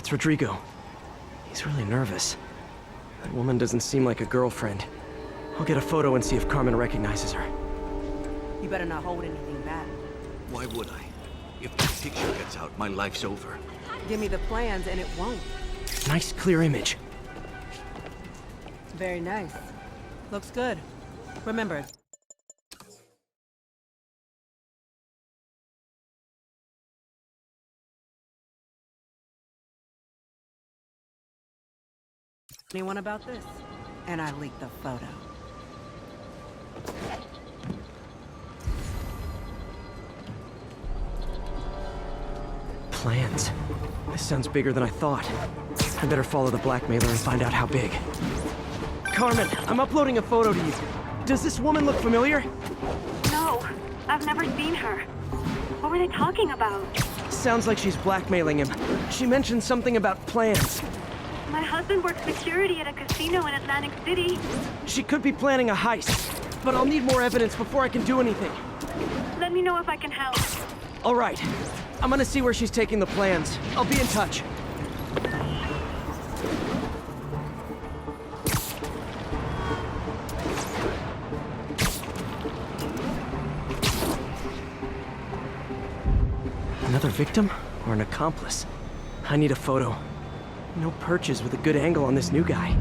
That's Rodrigo. He's really nervous. That woman doesn't seem like a girlfriend. I'll get a photo and see if Carmen recognizes her. You better not hold anything back. Why would I? If that picture gets out, my life's over. Give me the plans and it won't. Nice, clear image. Very nice. Looks good. Remember, anyone about this? And I leaked the photo. Plans. This sounds bigger than I thought. I better follow the blackmailer and find out how big. Carmen, I'm uploading a photo to you. Does this woman look familiar? No, I've never seen her. What were they talking about? Sounds like she's blackmailing him. She mentioned something about plans. My husband works security at a casino in Atlantic City. She could be planning a heist, but I'll need more evidence before I can do anything. Let me know if I can help. All right. I'm gonna see where she's taking the plans. I'll be in touch. Another victim or an accomplice? I need a photo. No perches with a good angle on this new guy.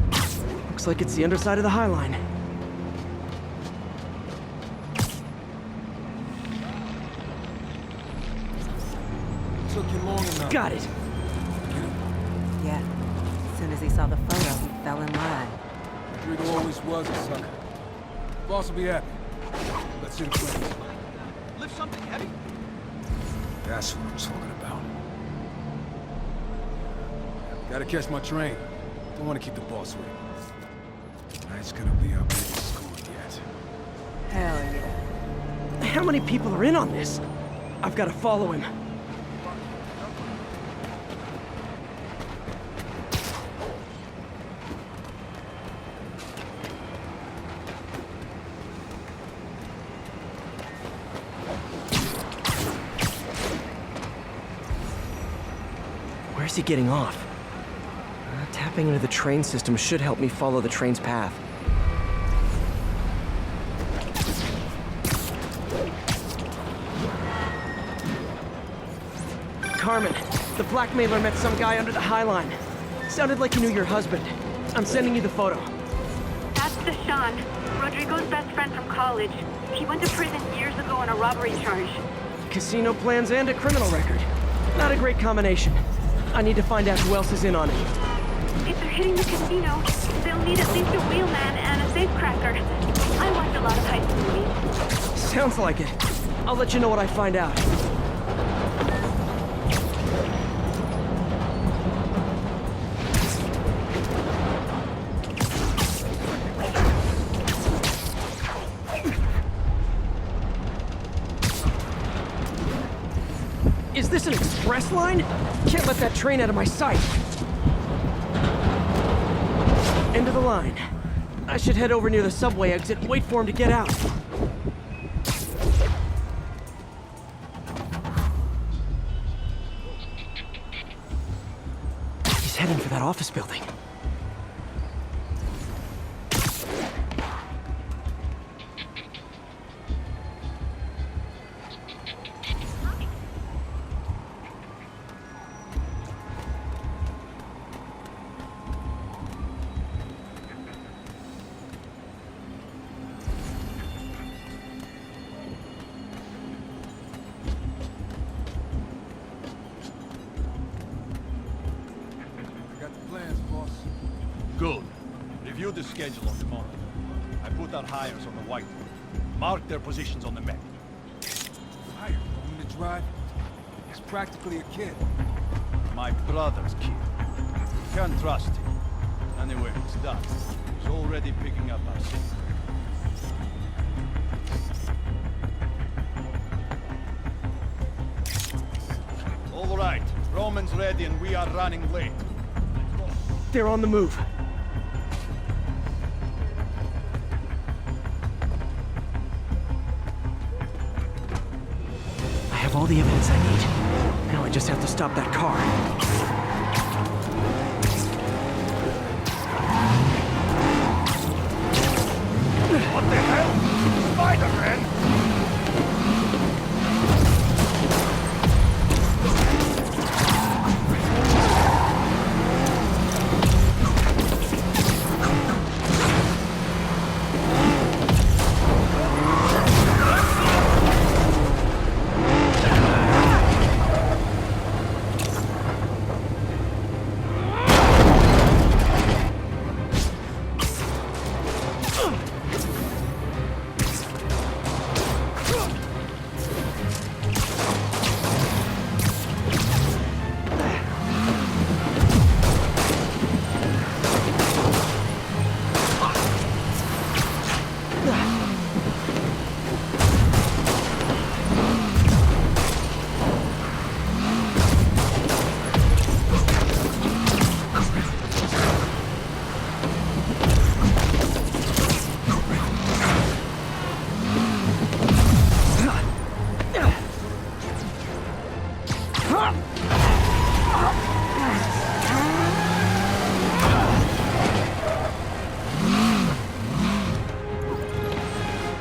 Looks like it's the underside of the High Line. Took you long enough. Got it. Yeah. As soon as he saw the photo, he fell in line. Rodrigo always was a sucker. Boss will be happy. Let's see the plans. Lift something heavy? That's what I'm talking about. Gotta catch my train. Don't want to keep the boss waiting. Tonight's gonna be our biggest score yet. Hell yeah. How many people are in on this? I've got to follow him. Where's he getting off? Tapping into the train system should help me follow the train's path. Carmen, the blackmailer met some guy under the High Line. Sounded like he knew your husband. I'm sending you the photo. That's Deshawn, Rodrigo's best friend from college. He went to prison years ago on a robbery charge. Casino plans and a criminal record. Not a great combination. I need to find out who else is in on it. If they're hitting the casino, they'll need at least a wheelman and a safecracker. I watched a lot of heist movies. Sounds like it. I'll let you know what I find out. Is this an express line? Can't let that train out of my sight. End of the line. I should head over near the subway exit and wait for him to get out. He's heading for that office building. Got the plans, boss. Good. Review the schedule on the monitor. I put our hires on the whiteboard. Mark their positions on the map. Fire. Want me to drive? He's practically a kid. My brother's kid. You can't trust him. Anyway, it's done. He's already picking up our signal. All right. Roman's ready and we are running late. They're on the move. I have all the evidence I need. Now I just have to stop that car. What the hell? Spider-Man?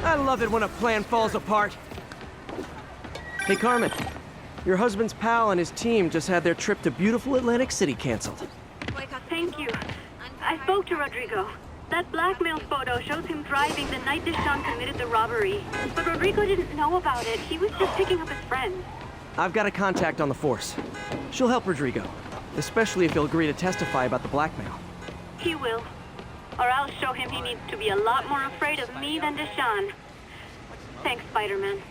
I love it when a plan falls apart. Hey, Carmen. Your husband's pal and his team just had their trip to beautiful Atlantic City canceled. Thank you. I spoke to Rodrigo. That blackmail photo shows him driving the night Deshaun committed the robbery. But Rodrigo didn't know about it. He was just picking up his friends. I've got a contact on the force. She'll help Rodrigo, especially if he'll agree to testify about the blackmail. He will. Or I'll show him he needs to be a lot more afraid of me than Deshaun. Thanks, Spider-Man.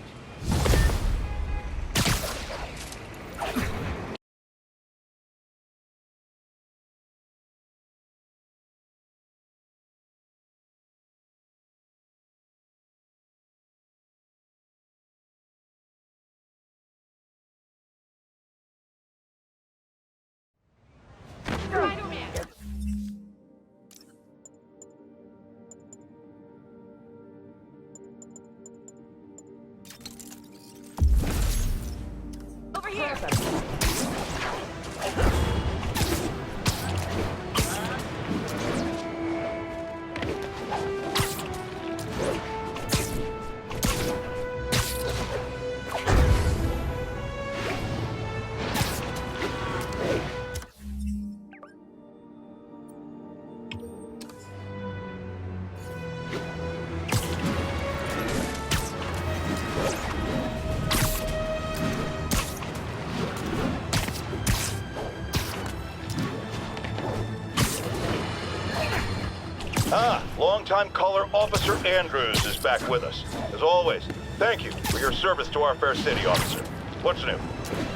Longtime caller Officer Andrews is back with us. As always, thank you for your service to our fair city, officer. What's new?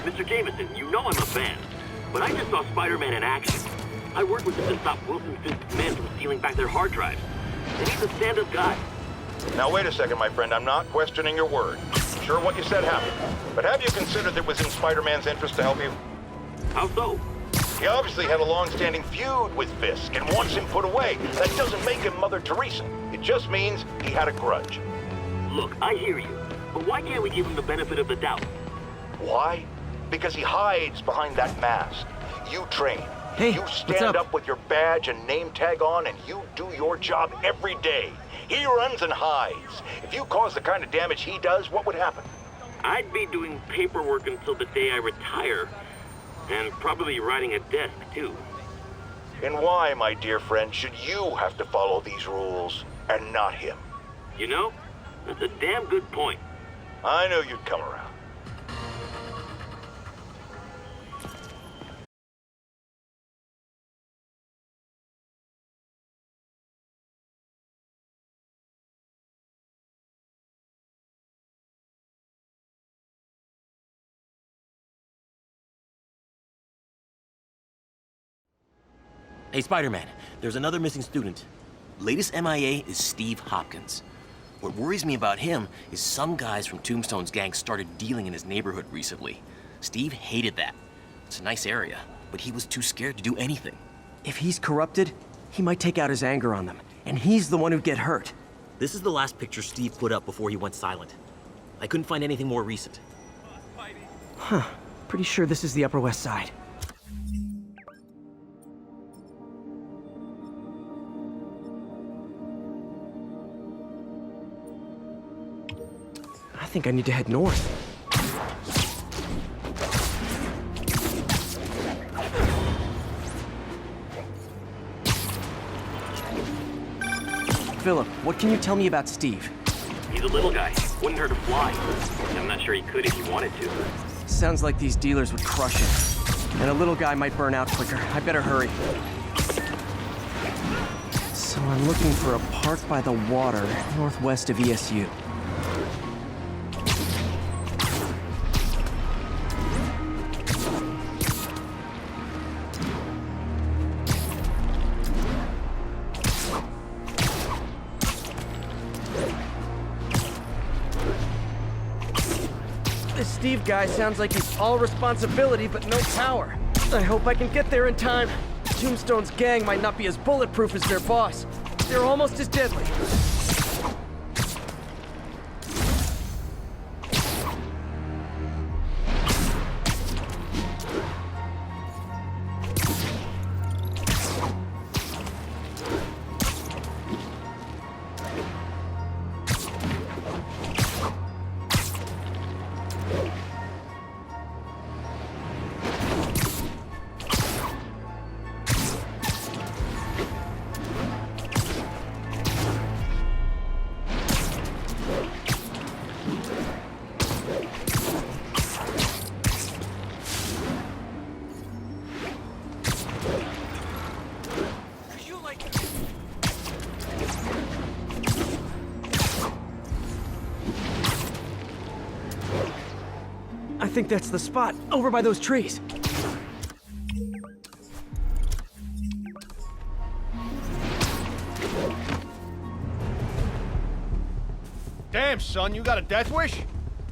Mr. Jameson, you know I'm a fan, but I just saw Spider-Man in action. I worked with him to stop Wilson Fisk's men from stealing back their hard drives. And he's a stand-up guy. Now wait a second, my friend. I'm not questioning your word. Sure, what you said happened. But have you considered it was in Spider-Man's interest to help you? How so? He obviously had a long-standing feud with Fisk and wants him put away. That doesn't make him Mother Teresa. It just means he had a grudge. Look, I hear you, but why can't we give him the benefit of the doubt? Why? Because he hides behind that mask. You train. Hey, you what's stand up? up with your badge and name tag on, and you do your job every day. He runs and hides. If you cause the kind of damage he does, what would happen? I'd be doing paperwork until the day I retire. And probably riding a desk, too. And why, my dear friend, should you have to follow these rules, and not him? You know, that's a damn good point. I knew you'd come around. Hey, Spider-Man, there's another missing student. Latest MIA is Steve Hopkins. What worries me about him is some guys from Tombstone's gang started dealing in his neighborhood recently. Steve hated that. It's a nice area, but he was too scared to do anything. If he's corrupted, he might take out his anger on them, and he's the one who'd get hurt. This is the last picture Steve put up before he went silent. I couldn't find anything more recent. Huh. Pretty sure this is the Upper West Side. think I need to head north. Philip, what can you tell me about Steve? He's a little guy. Wouldn't hurt to fly. I'm not sure he could if he wanted to. Sounds like these dealers would crush him. And a little guy might burn out quicker. I better hurry. So I'm looking for a park by the water, northwest of ESU. This Steve guy sounds like he's all responsibility but no power. I hope I can get there in time. Tombstone's gang might not be as bulletproof as their boss. They're almost as deadly. I think that's the spot, over by those trees. Damn, son, you got a death wish?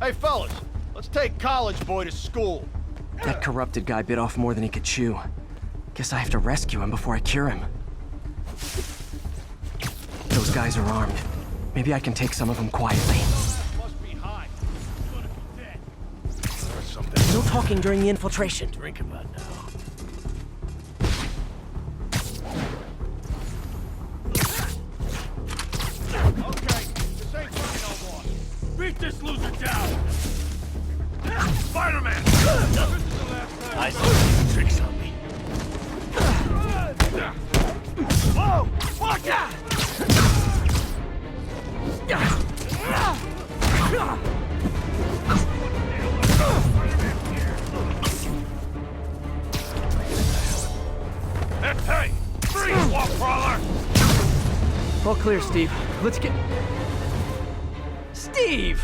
Hey, fellas, let's take college boy to school. That corrupted guy bit off more than he could chew. Guess I have to rescue him before I cure him. Those guys are armed. Maybe I can take some of them quietly. Must be high. He's gonna be dead. No talking during the infiltration. Drink about now. Okay, this ain't funny no more. Beat this loser down. Spider-Man! I see tricks on me. Whoa! Watch out! Hey! Freeze, wall crawler! All clear, Steve. Let's get... Steve!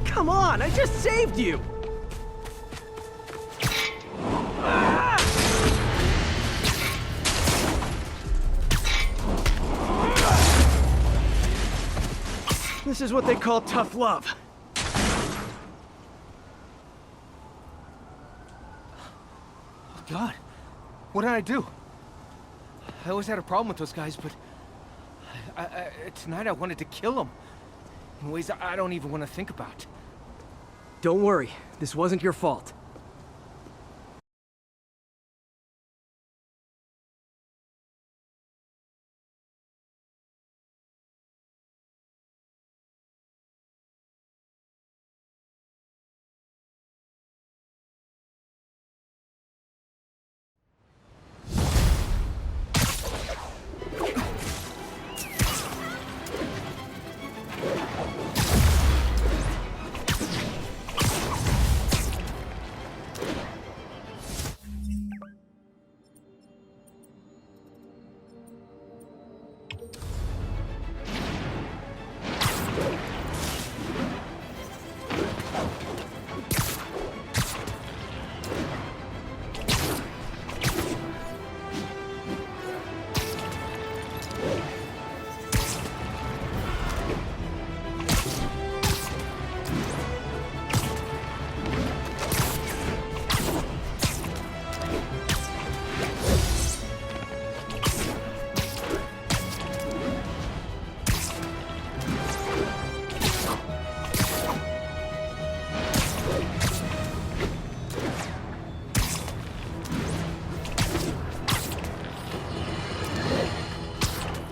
Come on, I just saved you! This is what they call tough love. Oh, God. What did I do? I always had a problem with those guys, but... tonight I wanted to kill them. In ways I don't even want to think about. Don't worry, this wasn't your fault.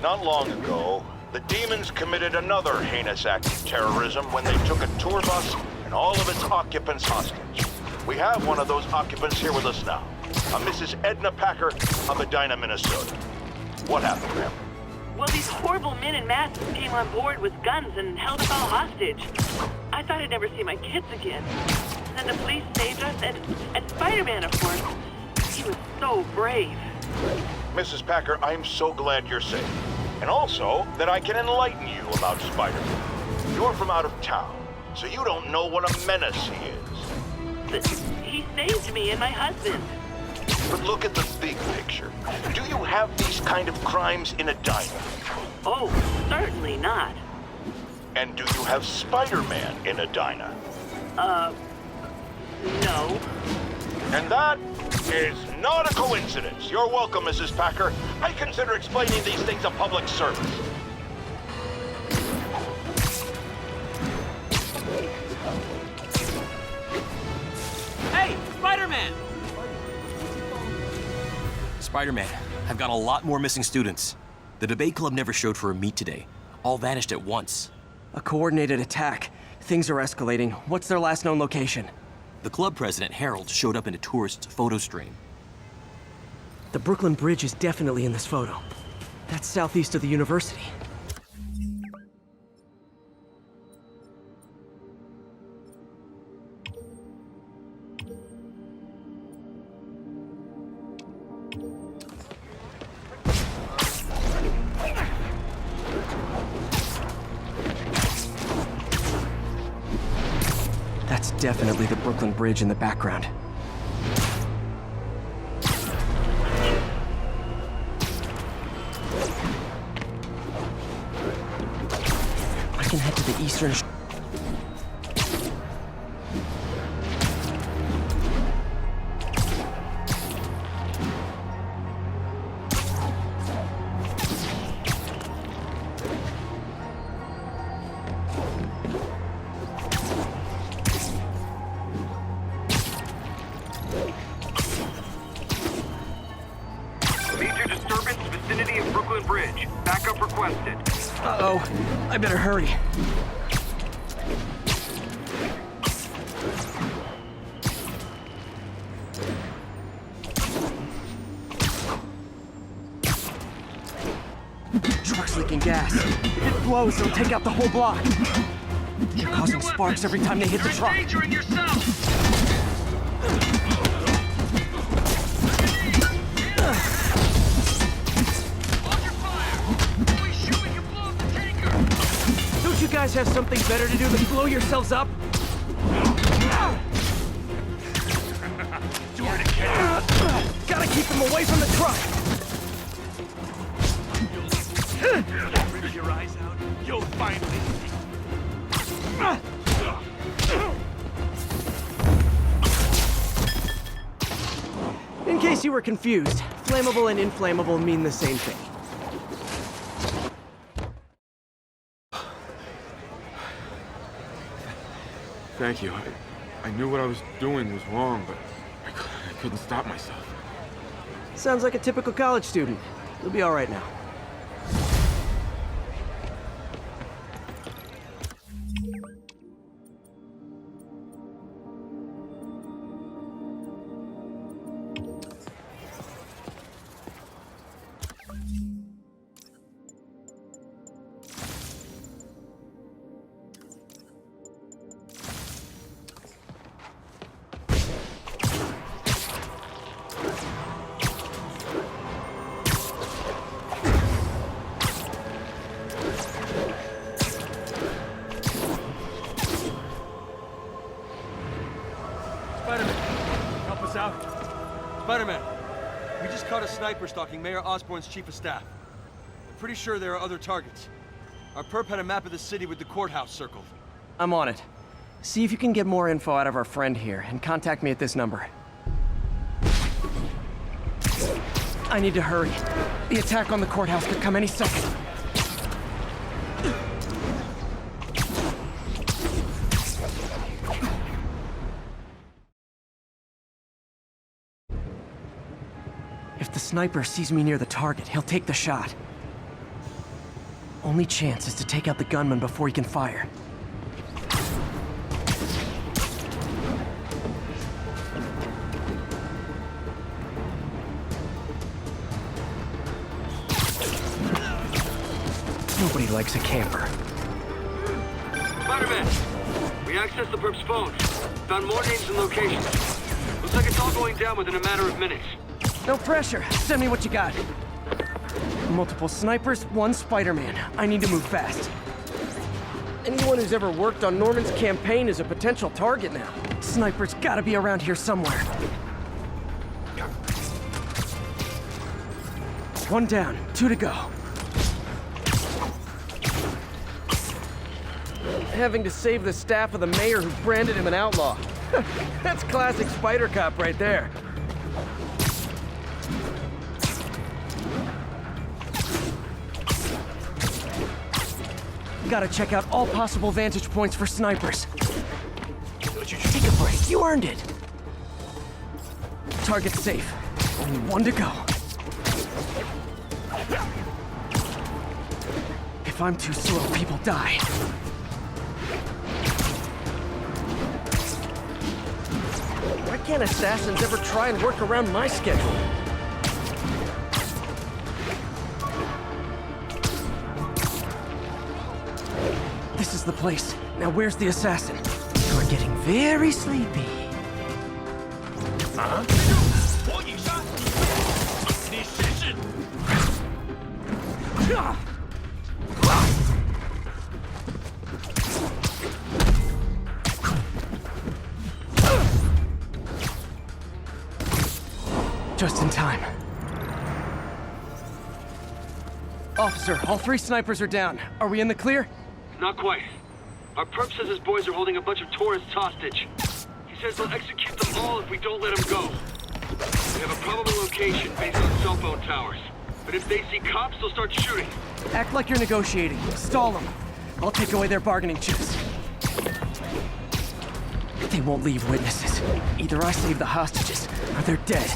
Not long ago, The demons committed another heinous act of terrorism when they took a tour bus and all of its occupants hostage. We have one of those occupants here with us now, a Mrs. Edna Packer of Edina, Minnesota. What happened, ma'am? Well, these horrible men in masks came on board with guns and held us all hostage. I thought I'd never see my kids again. Then the police saved us, and Spider-Man, of course. He was so brave. Mrs. Packer, I'm so glad you're safe. And also that I can enlighten you about Spider-Man. You're from out of town, so you don't know what a menace he is. But he saved me and my husband. But look at the big picture. Do you have these kind of crimes in Edina? Oh, certainly not. And do you have Spider-Man in Edina? No. And that is not a coincidence. You're welcome, Mrs. Packer. I consider explaining these things a public service. Hey, Spider-Man! Spider-Man, I've got a lot more missing students. The debate club never showed for a meet today. All vanished at once. A coordinated attack. Things are escalating. What's their last known location? The club president, Harold, showed up in a tourist's photo stream. The Brooklyn Bridge is definitely in this photo. That's southeast of the university. That's definitely the Brooklyn Bridge in the background. I can head to the eastern... Major disturbance vicinity of Brooklyn Bridge. Backup requested. Uh-oh. I better hurry. Truck's leaking gas. If it blows, it'll take out the whole block. Causing sparks every time they hit the truck. Endangering yourself! Don't you guys have something better to do than blow yourselves up? Gotta keep them away from the truck! Rip your eyes out. You'll finally see. In case you were confused, flammable and inflammable mean the same thing. Thank you. I knew what I was doing was wrong, but I couldn't stop myself. Sounds like a typical college student. You'll be all right now. Spider-Man, help us out. Spider-Man, we just caught a sniper stalking Mayor Osborn's chief of staff. I'm pretty sure there are other targets. Our perp had a map of the city with the courthouse circled. I'm on it. See if you can get more info out of our friend here, and contact me at this number. I need to hurry. The attack on the courthouse could come any second. If the sniper sees me near the target, he'll take the shot. Only chance is to take out the gunman before he can fire. Nobody likes a camper. Spider-Man! We accessed the perp's phone. Found more names and locations. Looks like it's all going down within a matter of minutes. No pressure. Send me what you got. Multiple snipers, one Spider-Man. I need to move fast. Anyone who's ever worked on Norman's campaign is a potential target now. Sniper's gotta be around here somewhere. One down, 2 to go. Having to save the staff of the mayor who branded him an outlaw. That's classic Spider Cop right there. Gotta check out all possible vantage points for snipers. Take a break, you earned it. Target safe. Only 1 to go. If I'm too slow, people die. Why can't assassins ever try and work around my schedule? This is the place. Now where's the assassin? You're getting very sleepy. Huh? Just in time. Officer, all 3 snipers are down. Are we in the clear? Not quite. Our perp says his boys are holding a bunch of tourists hostage. He says they'll execute them all if we don't let him go. We have a probable location based on cell phone towers. But if they see cops, they'll start shooting. Act like you're negotiating. Stall them. I'll take away their bargaining chips. They won't leave witnesses. Either I save the hostages, or they're dead.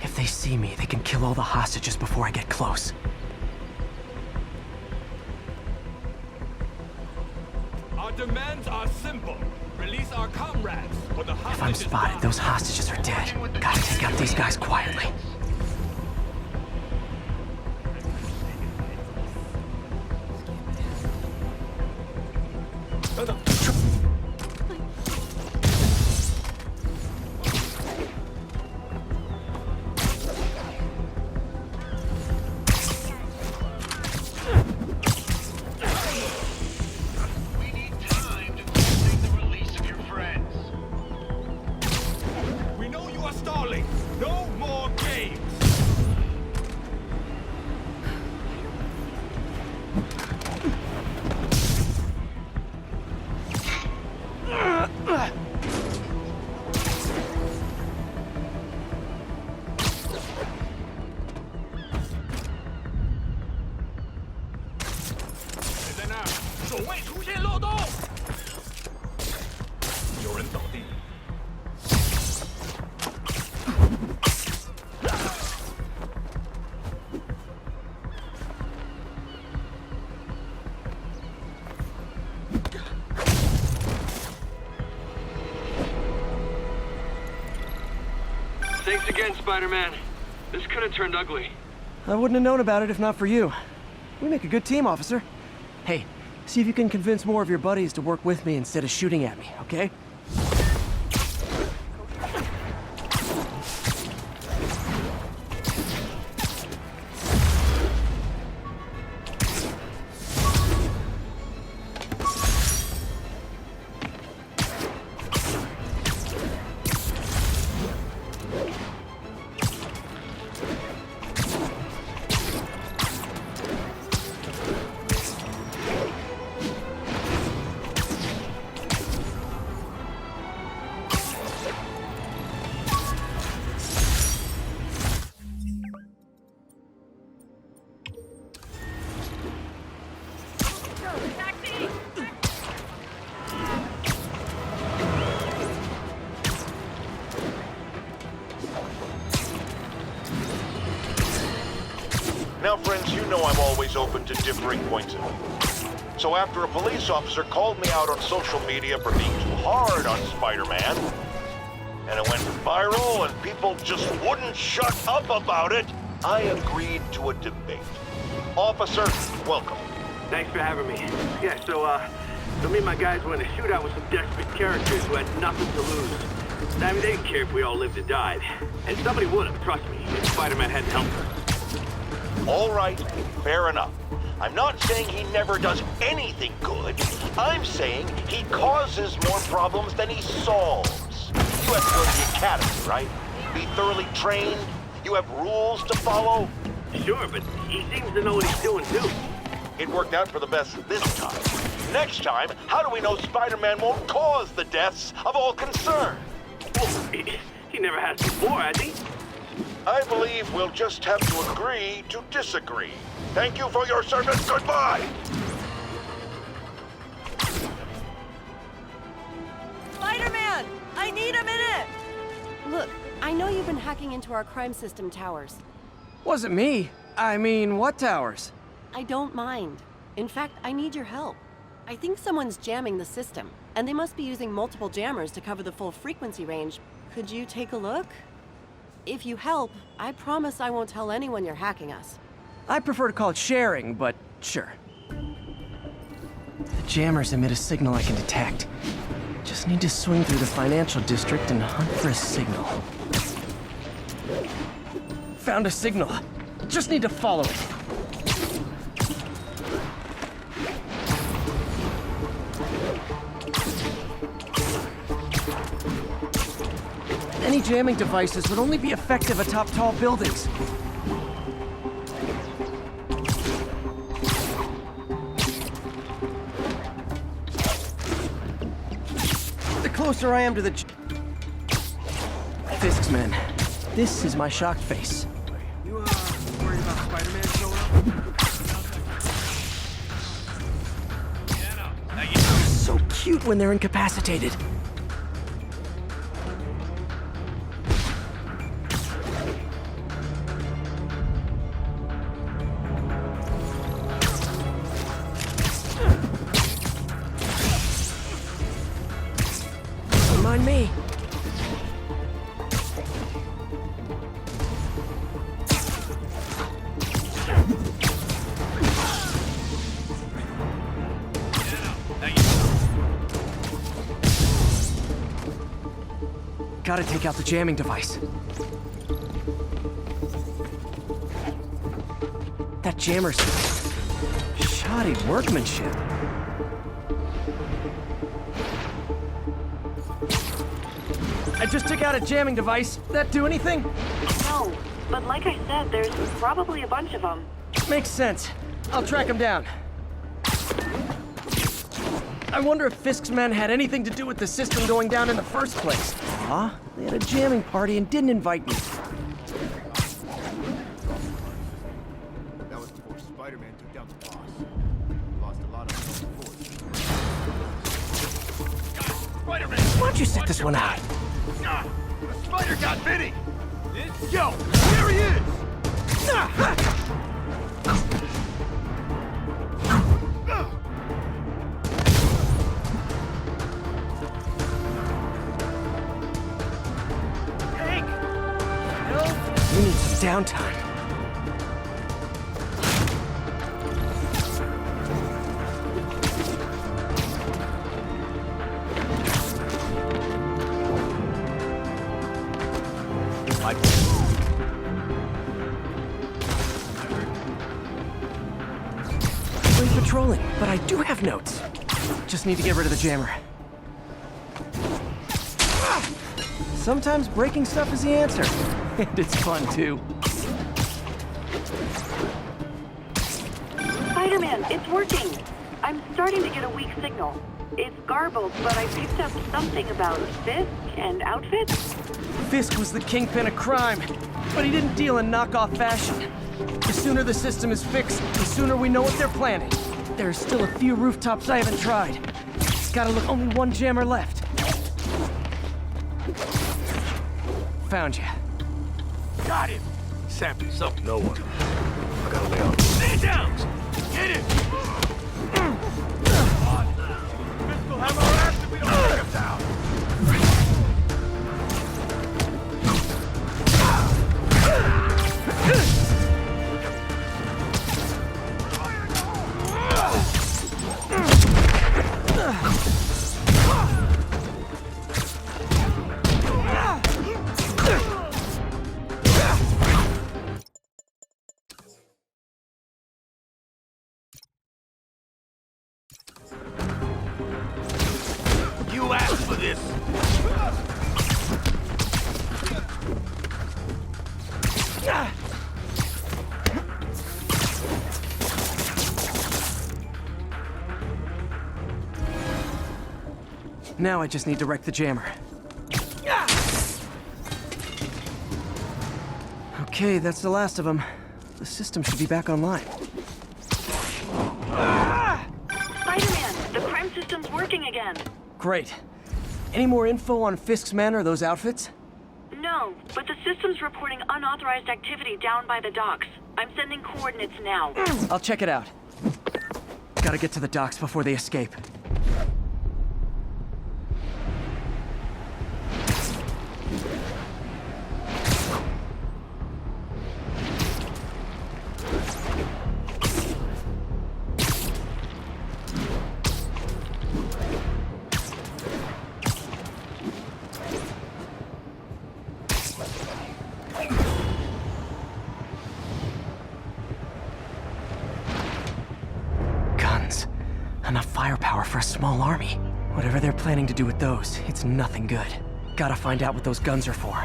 If they see me, they can kill all the hostages before I get close. Our demands are simple. Release our comrades, or the hostages. If I'm spotted, those hostages are dead. Gotta take out these guys quietly. No more games!现在那儿，守卫出现漏洞，有人倒地。 Thanks again, Spider-Man. This could have turned ugly. I wouldn't have known about it if not for you. We make a good team, officer. Hey, see if you can convince more of your buddies to work with me instead of shooting at me, okay? Now, friends, you know I'm always open to differing points of view. So after a police officer called me out on social media for being too hard on Spider-Man, and it went viral and people just wouldn't shut up about it, I agreed to a debate. Officer, welcome. Thanks for having me. Yeah, so me and my guys were in a shootout with some desperate characters who had nothing to lose. I mean, they didn't care if we all lived or died. And somebody would have, trust me, if Spider-Man hadn't helped us. All right, fair enough. I'm not saying he never does anything good. I'm saying he causes more problems than he solves. You have to go to the academy, right? Be thoroughly trained. You have rules to follow. Sure, but he seems to know what he's doing, too. It worked out for the best this time. Next time, how do we know Spider-Man won't cause the deaths of all concerned? Well, he never has before, has he? I believe we'll just have to agree to disagree. Thank you for your service. Goodbye! Spider-Man! I need a minute! Look, I know you've been hacking into our crime system towers. Wasn't me. I mean, what towers? I don't mind. In fact, I need your help. I think someone's jamming the system, and they must be using multiple jammers to cover the full frequency range. Could you take a look? If you help, I promise I won't tell anyone you're hacking us. I prefer to call it sharing, but sure. The jammers emit a signal I can detect. Just need to swing through the financial district and hunt for a signal. Found a signal. Just need to follow it. Any jamming devices would only be effective atop tall buildings. The closer I am to the Fisk's men, this is my shocked face. You, worried about Spider-Man showing up? So cute when they're incapacitated. Mind me. Gotta take out the jamming device. That jammer's shoddy workmanship. I just took out a jamming device. That do anything? No, but like I said, there's probably a bunch of them. Makes sense. I'll track him down. I wonder if Fisk's men had anything to do with the system going down in the first place. Aw, they had a jamming party and didn't invite me. That was before Spider-Man took down the boss. Lost a lot of force. Spider-Man! Why don't you set this one out? The spider got Vinny! Yo, there he is! Hank! You need some downtime. Great patrolling, but I do have notes. Just need to get rid of the jammer. Sometimes breaking stuff is the answer. And it's fun, too. Spider-Man, it's working. I'm starting to get a weak signal. It's garbled, but I picked up something about Fisk and outfits. Fisk was the kingpin of crime, but he didn't deal in knockoff fashion. The sooner the system is fixed, the sooner we know what they're planning. There's still a few rooftops I haven't tried. It's gotta look only one jammer left. Found you. Got him! Sample, so no one. I gotta lay off. Stand down! Get it! Pistol have our ass if we don't take him down! You asked for this! Now I just need to wreck the jammer. Okay, that's the last of them. The system should be back online. Spider-Man, the crime system's working again. Great. Any more info on Fisk's men or those outfits? No, but the system's reporting unauthorized activity down by the docks. I'm sending coordinates now. I'll check it out. Gotta get to the docks before they escape. Enough firepower for a small army. Whatever they're planning to do with those, it's nothing good. Gotta find out what those guns are for.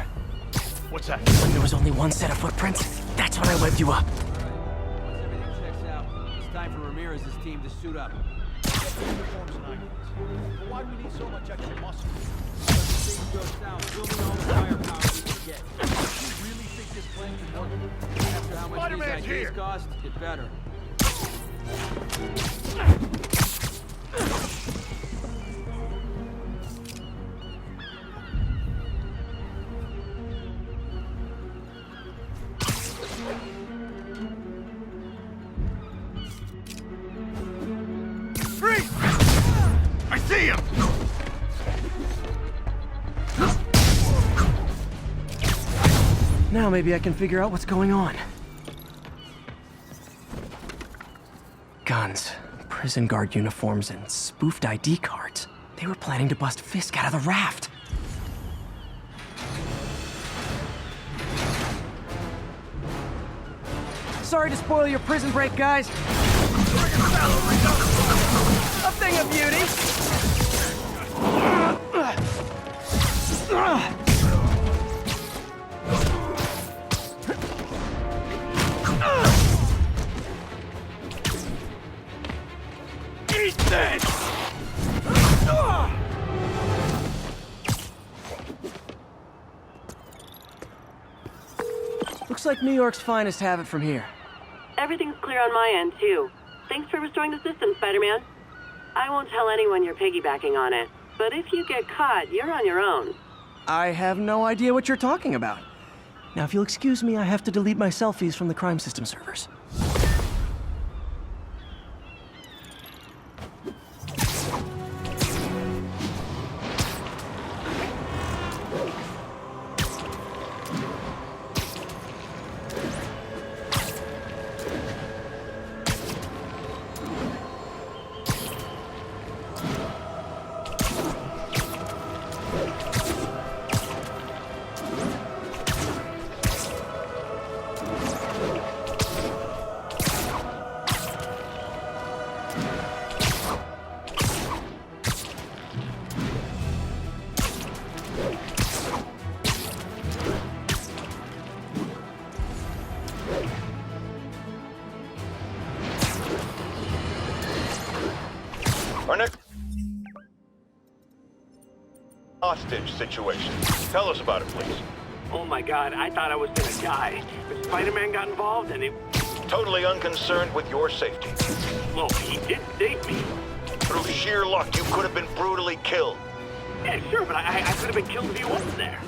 What's that? When there was only one set of footprints, that's when I whipped you up. Once everything checks out, it's time for Ramirez's team to suit up. Uniforms and icons. But why do we need so much extra muscle? Because the thing goes down, building all the firepower we can get. You really think this plan can work? After how much these Spider-Man's ideas here! cost, get better. Freeze! I see him! Now maybe I can figure out what's going on. Guns, prison guard uniforms, and spoofed ID cards. They were planning to bust Fisk out of the raft. Sorry to spoil your prison break, guys. A thing of beauty. Eat this! Looks like New York's finest have it from here. Everything's clear on my end, too. Thanks for restoring the system, Spider-Man. I won't tell anyone you're piggybacking on it, but if you get caught, you're on your own. I have no idea what you're talking about. Now, if you'll excuse me, I have to delete my selfies from the crime system servers. Our next hostage situation. Tell us about it, please. Oh my God, I thought I was gonna die. But Spider-Man got involved and it... Totally unconcerned with your safety. Well, he did save me. Through sheer luck, you could have been brutally killed. Yeah, sure, but I could have been killed if he wasn't there.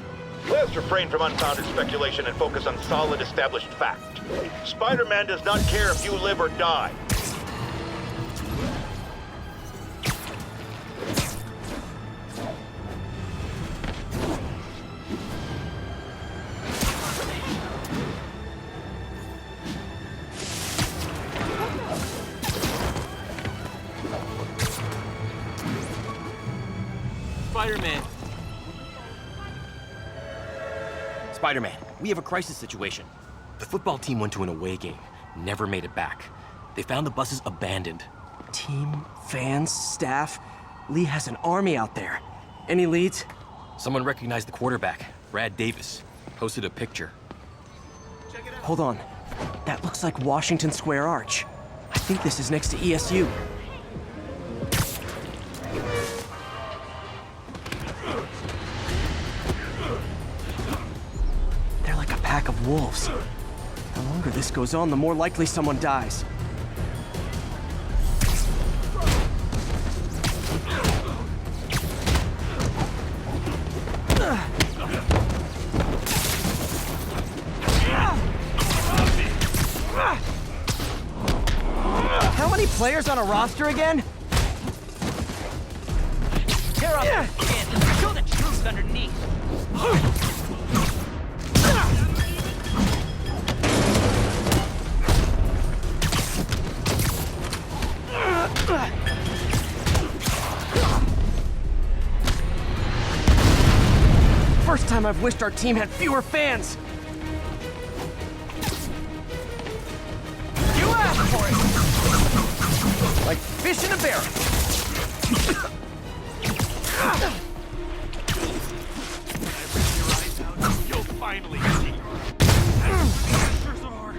Let's refrain from unfounded speculation and focus on solid, established fact. Spider-Man does not care if you live or die. Spider-Man! Spider-Man, we have a crisis situation. The football team went to an away game, never made it back. They found the buses abandoned. Team, fans, staff. Lee has an army out there. Any leads? Someone recognized the quarterback, Brad Davis. Posted a picture. Hold on. That looks like Washington Square Arch. I think this is next to ESU. They're like a pack of wolves. The longer this goes on, the more likely someone dies. How many players on a roster again? Tear up the skin. Show the truth underneath. First time I've wished our team had fewer fans. You asked for it! Like fish in a barrel. You'll finally see. Monsters are.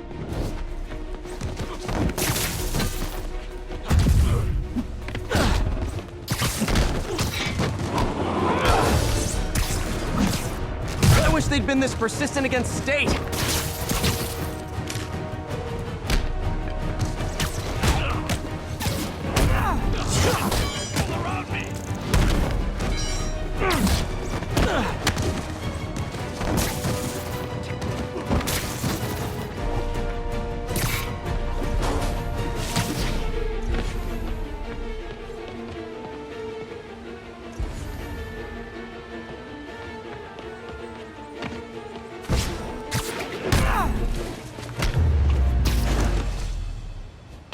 I wish they'd been this persistent against State. All around me.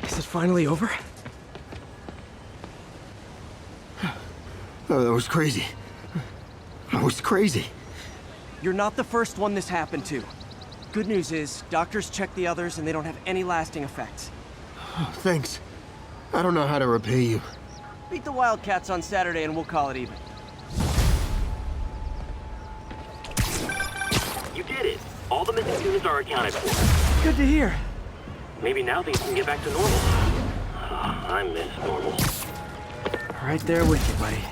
Is it finally over? Oh, that was crazy. That was crazy. You're not the first one this happened to. Good news is, doctors checked the others and they don't have any lasting effects. Thanks. I don't know how to repay you. Beat the Wildcats on Saturday and we'll call it even. You did it. All the missing students are accounted for. Good to hear. Maybe now things can get back to normal. I miss normal. Right there with you, buddy.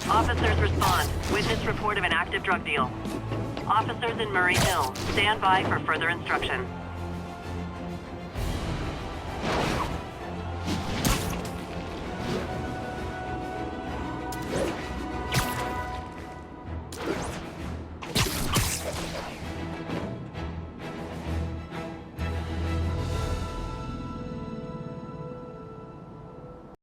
Officers respond. Witness report of an active drug deal. Officers in Murray Hill, stand by for further instruction.